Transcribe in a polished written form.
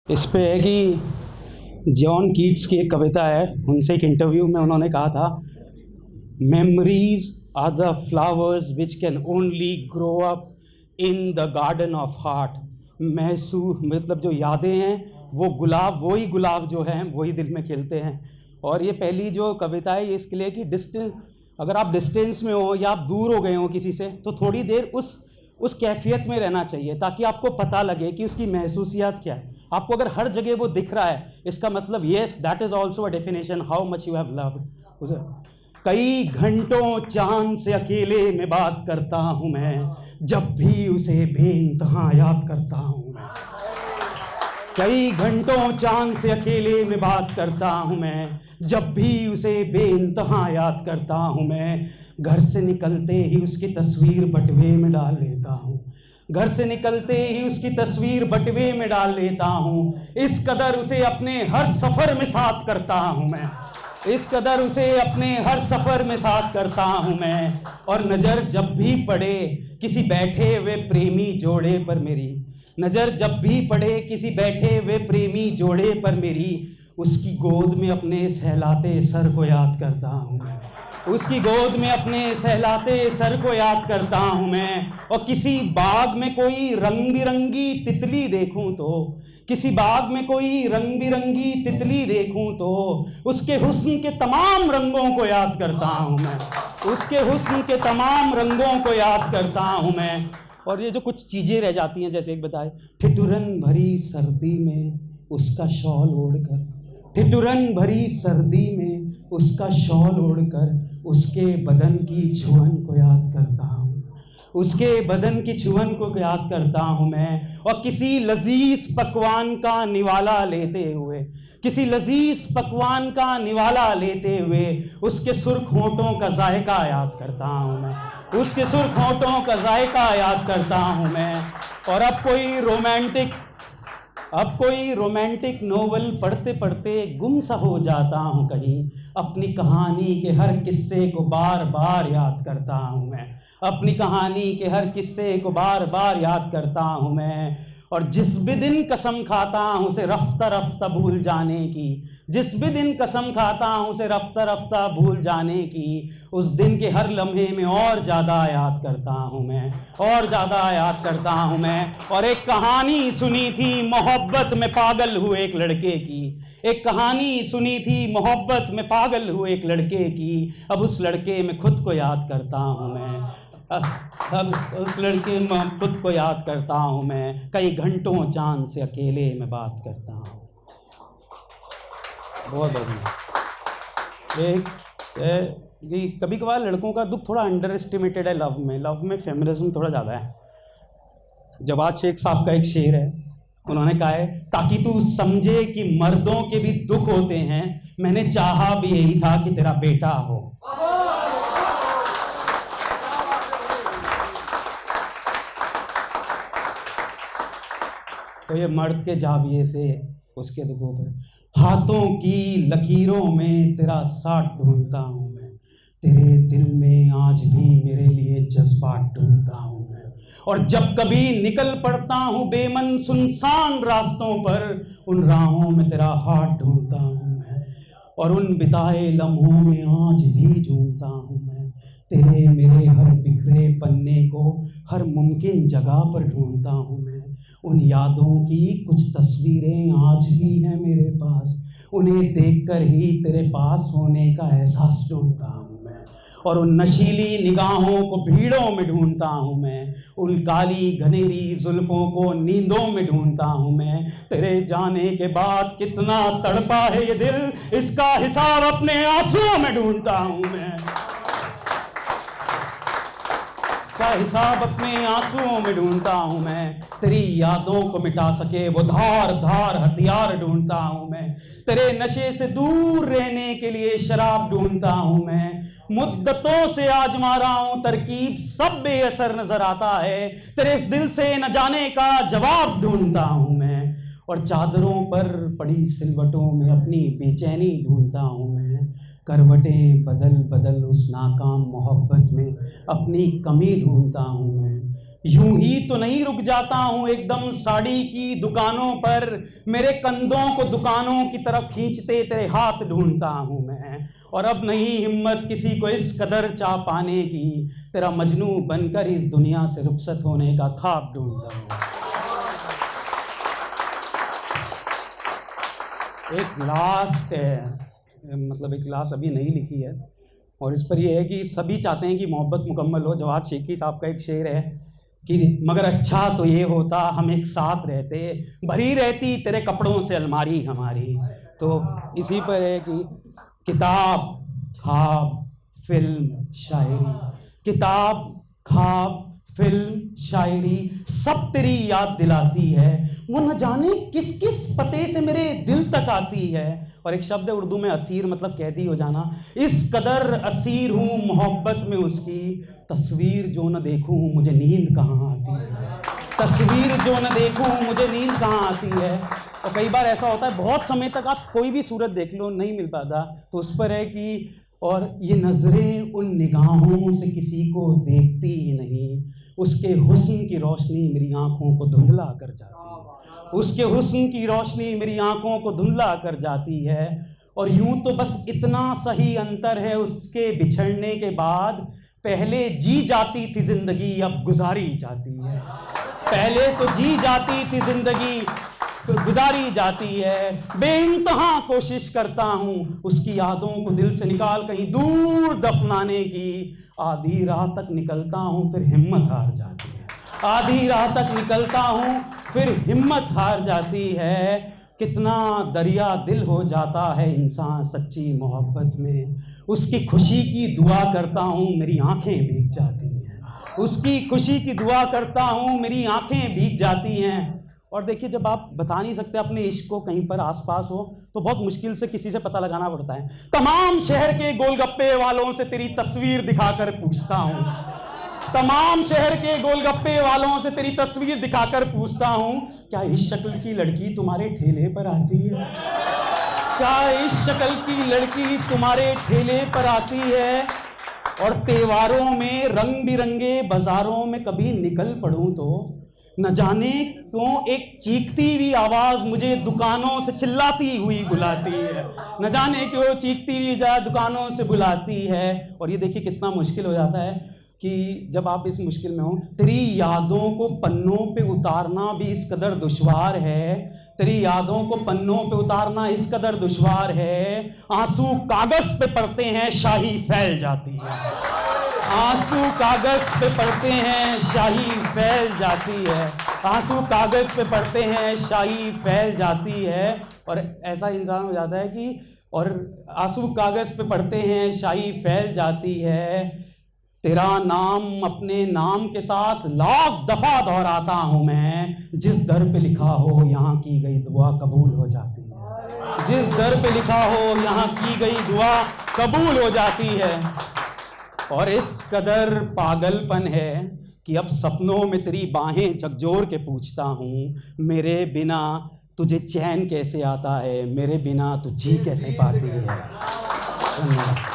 इस पे है कि जॉन कीट्स की एक कविता है, उनसे एक इंटरव्यू में उन्होंने कहा था, memories are the flowers which can only grow up in the garden of heart. मतलब जो यादें हैं वो गुलाब, वही गुलाब जो हैं वही दिल में खिलते हैं। और ये पहली जो कविता है ये इसके लिए कि डिस्टेंस, अगर आप डिस्टेंस में हो या आप दूर हो गए हो किसी से, तो थोड़ी देर उस कैफियत में रहना चाहिए ताकि आपको पता लगे कि उसकी महसूसियात क्या है। आपको अगर हर जगह वो दिख रहा है, इसका मतलब yes that is also a definition how much you have loved. कई घंटों चांद से अकेले में बात करता हूं मैं, जब भी उसे बेइंतहा याद करता हूं मैं। कई घंटों चांद से अकेले में बात करता हूं मैं, जब भी उसे बेइंतहा याद करता हूं मैं। घर से निकलते ही उसकी तस्वीर बटुए में डाल लेता हूं, घर से निकलते ही उसकी तस्वीर बटुए में डाल लेता हूं। इस कदर उसे अपने हर सफ़र में साथ करता हूं मैं, इस कदर उसे अपने हर सफ़र में साथ करता हूं मैं। और नज़र जब भी पड़े किसी बैठे हुए प्रेमी जोड़े पर मेरी, नज़र जब भी पड़े किसी बैठे हुए प्रेमी जोड़े पर मेरी, उसकी गोद में अपने सहलाते सर को याद करता हूं मैं, उसकी गोद में अपने सहलाते सर को याद करता हूं मैं। और किसी बाग में कोई रंग बिरंगी तितली देखूं तो, किसी बाग में कोई रंग बिरंगी तितली देखूं तो, उसके हुस्न के तमाम रंगों को याद करता हूं मैं, उसके हुस्न के तमाम रंगों को याद करता हूं मैं। और ये जो कुछ चीज़ें रह जाती हैं, जैसे एक बताए, ठिठुरन भरी सर्दी में उसका शॉल ओढ़कर, ठिठुरन भरी सर्दी में उसका शॉल ओढ़कर उसके बदन की छुअन को याद करता हूँ, उसके बदन की छुअन को याद करता हूँ मैं। और किसी लजीज पकवान का निवाला लेते हुए, किसी लजीज पकवान का निवाला लेते हुए उसके सुर्ख होंठों का जायका याद करता हूँ मैं, उसके सुर्ख होंठों का जायका याद करता हूँ मैं। और अब कोई रोमांटिक नोवेल पढ़ते पढ़ते गुम सा हो जाता हूँ कहीं, अपनी कहानी के हर किस्से को बार बार याद करता हूँ मैं, अपनी कहानी के हर किस्से को बार बार याद करता हूँ मैं। और जिस भी दिन कसम खाता हूँ उसे रफ्ता रफ्ता भूल जाने की, जिस भी दिन कसम खाता हूँ उसे रफ्ता रफ्ता भूल जाने की, उस दिन के हर लम्हे में और ज़्यादा याद करता हूँ मैं, और ज़्यादा याद करता हूँ मैं। और एक कहानी सुनी थी मोहब्बत में पागल हुए एक लड़के की, एक कहानी सुनी थी मोहब्बत में पागल हुए एक लड़के की, अब उस लड़के में खुद को याद करता हूँ मैं, अब उस लड़के में खुद को याद करता हूँ मैं। कई घंटों चांद से अकेले में बात करता हूँ। बहुत बढ़िया। कि कभी कभार लड़कों का दुख थोड़ा अंडर एस्टिमेटेड है लव में फेमिनिज्म थोड़ा ज़्यादा है। जवाद शेख साहब का एक शेर है, उन्होंने कहा है, ताकि तू समझे कि मर्दों के भी दुख होते हैं, मैंने चाहा भी यही था कि तेरा बेटा हो। तो ये मर्द के जाविये से उसके दुखों पर, हाथों की लकीरों में तेरा साथ ढूंढता हूँ मैं, तेरे दिल में आज भी मेरे लिए जज्बात ढूंढता हूँ मैं। और जब कभी निकल पड़ता हूँ बेमन सुनसान रास्तों पर, उन राहों में तेरा हाथ ढूंढता हूँ मैं, और उन बिताए लम्हों में आज भी ढूंढता हूँ मैं। तेरे मेरे हर बिखरे पन्ने को हर मुमकिन जगह पर ढूंढता हूँ मैं। उन यादों की कुछ तस्वीरें आज भी हैं मेरे पास, उन्हें देखकर ही तेरे पास होने का एहसास ढूंढता हूँ मैं। और उन नशीली निगाहों को भीड़ों में ढूंढता हूँ मैं, उन काली घनेरी जुल्फों को नींदों में ढूंढता हूँ मैं। तेरे जाने के बाद कितना तड़पा है ये दिल, इसका हिसाब अपने आंसुओं में ढूंढता हूँ मैं, का हिसाब अपने आंसुओं में ढूंढता हूँ मैं। तेरी यादों को मिटा सके वो धार धार हथियार ढूंढता हूँ मैं, तेरे नशे से दूर रहने के लिए शराब ढूंढता हूँ मैं। मुद्दतों से आजमा रहा हूँ तरकीब, सब बेअसर नजर आता है, तेरे इस दिल से न जाने का जवाब ढूंढता हूँ मैं। और चादरों पर पड़ी सिलवटों में अपनी बेचैनी ढूंढता हूँ मैं, करवटें बदल बदल उस नाकाम मोहब्बत में अपनी कमी ढूंढता हूँ मैं। यूं ही तो नहीं रुक जाता हूं एकदम साड़ी की दुकानों पर, मेरे कंधों को दुकानों की तरफ खींचते तेरे हाथ ढूंढता हूं मैं, और अब नहीं हिम्मत किसी को इस कदर चाह पाने की, तेरा मजनू बनकर इस दुनिया से रुखसत होने का ख्वाब ढूंढता हूं। एक लास्ट है, मतलब एक लास्ट अभी नहीं लिखी है, और इस पर यह है कि सभी चाहते हैं कि मोहब्बत मुकम्मल हो। जवाद शेखी साहब का एक शेर है कि मगर अच्छा तो ये होता हम एक साथ रहते, भरी रहती तेरे कपड़ों से अलमारी हमारी। तो इसी पर है कि किताब, ख्वाब, फिल्म, शायरी, किताब, ख्वाब, फिल्म, शायरी सब तेरी याद दिलाती है, वो न जाने किस किस पते से मेरे दिल तक आती है। और एक शब्द है उर्दू में असीर, मतलब कैदी हो जाना। इस कदर असीर हूँ मोहब्बत में उसकी, तस्वीर जो न देखूं मुझे नींद कहाँ आती है, तस्वीर जो न देखूं मुझे नींद कहाँ आती है। और कई बार ऐसा होता है बहुत समय तक आप कोई भी सूरत देख लो नहीं मिल पाता, तो उस पर है कि और ये नज़रें उन निगाहों से किसी को देखती ही नहीं, उसके हुस्न की रोशनी मेरी आंखों को धुंधला कर जाती है, उसके हुस्न की रोशनी मेरी आंखों को धुंधला कर जाती है। और यूं तो बस इतना सही अंतर है उसके बिछड़ने के बाद, पहले जी जाती थी जिंदगी अब गुजारी जाती है, पहले तो जी जाती थी जिंदगी गुजारी जाती है। बेइंतहा कोशिश करता हूँ उसकी यादों को दिल से निकाल कहीं दूर दफनाने की, आधी राह तक निकलता हूँ फिर हिम्मत हार जाती है, आधी राह तक निकलता हूँ फिर हिम्मत हार जाती है। कितना दरिया दिल हो जाता है इंसान सच्ची मोहब्बत में, उसकी खुशी की दुआ करता हूँ मेरी आंखें भीग जाती हैं, उसकी खुशी की दुआ करता हूँ मेरी आंखें भीग जाती हैं। और देखिए जब आप बता नहीं सकते अपने इश्क को कहीं पर आसपास हो तो बहुत मुश्किल से किसी से पता लगाना पड़ता है। तमाम शहर के गोलगप्पे वालों से तेरी तस्वीर दिखाकर पूछता हूँ, तमाम शहर के गोलगप्पे वालों से तेरी तस्वीर दिखाकर पूछता हूँ, क्या इस शक्ल की लड़की तुम्हारे ठेले पर आती है, क्या इस शक्ल की लड़की तुम्हारे ठेले पर आती है। और त्योहारों में रंग बिरंगे बाजारों में कभी निकल पड़ूं तो न जाने क्यों एक चीखती हुई आवाज मुझे दुकानों से चिल्लाती हुई बुलाती है, न जाने क्यों चीखती हुई दुकानों से बुलाती है। और ये देखिए कितना मुश्किल हो जाता है कि जब आप इस मुश्किल में हो, तेरी यादों को पन्नों पे उतारना भी इस कदर दुश्वार है, तेरी यादों को पन्नों पे उतारना इस कदर दुश्वार है, आंसू कागज पे पड़ते हैं शाही फैल जाती है, आंसू कागज पे पड़ते हैं शाही फैल जाती है, आंसू कागज पे पड़ते हैं शाही फैल जाती है। और ऐसा इंसान हो जाता है कि और आंसू कागज पे पड़ते हैं शाही फैल जाती है, तेरा नाम अपने नाम के साथ लाख दफा दोहराता हूं मैं, जिस दर पे लिखा हो यहाँ की गई दुआ कबूल हो जाती है, जिस दर पे लिखा हो यहाँ की गई दुआ कबूल हो जाती है। और इस कदर पागलपन है कि अब सपनों में तेरी बाहें झकझोर के पूछता हूँ, मेरे बिना तुझे चैन कैसे आता है, मेरे बिना तू जी कैसे पाती है। धन्यवाद।